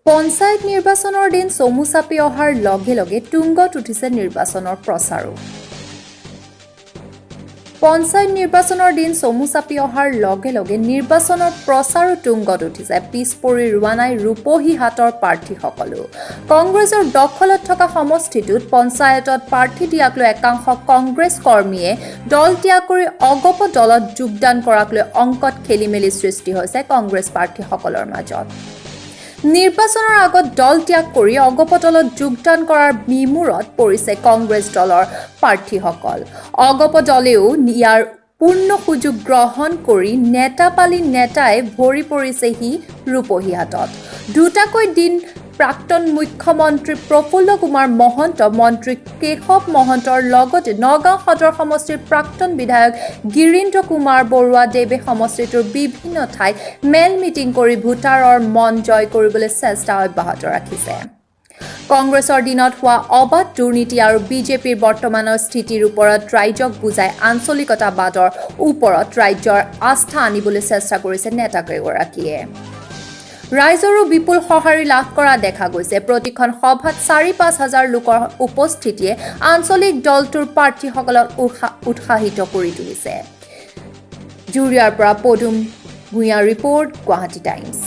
পঞ্চায়ত নিৰ্বাচনৰ দিন চমু চাপি অহাৰ লগে লগে তুংগত উঠিছে নিৰ্বাচনৰ প্ৰচাৰো। পঞ্চায়ত নিৰ্বাচনৰ দিন চমু চাপি অহাৰ লগে লগে নিৰ্বাচনৰ প্ৰচাৰো তুংগত উঠিছে। পিছ পৰি ৰোৱা নাই ৰূপহী হাতৰ প্ৰাৰ্থীসকলো। কংগ্ৰেছৰ দখলত থকা সমষ্টিটোত পঞ্চায়তত প্ৰাৰ্থী দিয়াক লৈ একাংশ কংগ্ৰেছ কৰ্মীয়ে দল ত্যাগ কৰি অগপ দলত যোগদান কৰাক লৈ অংকত খেলিমেলি সৃষ্টি হৈছে কংগ্ৰেছ প্ৰাৰ্থীসকলৰ মাজত। নিৰ্বাচনৰ আগত দল ত্যাগ কৰি অগপ দলত যোগদান কৰাৰ বিমূৰত পৰিছে কংগ্ৰেছ দলৰ প্ৰাৰ্থীসকল। অগপ দলেও ইয়াৰ পূৰ্ণ সুযোগ গ্ৰহণ কৰি নেতা পালি নেতাই ভৰি পৰিছেহি ৰূপহী হাতত। দুটাকৈ দিন প্ৰাক্তন মুখ্যমন্ত্ৰী প্ৰফুল্ল কুমাৰ মহন্ত, মন্ত্ৰী কেশৱ মহন্তৰ লগতে নগাঁও সদৰ সমষ্টিৰ প্ৰাক্তন বিধায়ক গিৰীন্দ্ৰ কুমাৰ বৰুৱা দেৱে সমষ্টিটোৰ বিভিন্ন ঠাইত মেল মিটিং কৰি ভোটাৰৰ মন জয় কৰিবলৈ চেষ্টা অব্যাহত ৰাখিছে। কংগ্ৰেছৰ দিনত হোৱা অবাধ দুৰ্নীতি আৰু বিজেপিৰ বৰ্তমানৰ স্থিতিৰ ওপৰত ৰাইজক বুজাই আঞ্চলিকতাবাদৰ ওপৰত ৰাজ্যৰ আস্থা আনিবলৈ চেষ্টা কৰিছে নেতাকেইগৰাকীয়ে। ৰাইজৰো বিপুল সঁহাৰি লাভ কৰা দেখা গৈছে। প্ৰতিখন সভাত ৪-৫ হাজাৰ লোকৰ উপস্থিতিয়ে আঞ্চলিক দলটোৰ প্ৰাৰ্থীসকলক উৎসাহিত কৰি তুলিছে। জুৰিয়াৰ পৰা পদুম ভূঞাৰ ৰিপৰ্ট, গুৱাহাটী টাইমছ।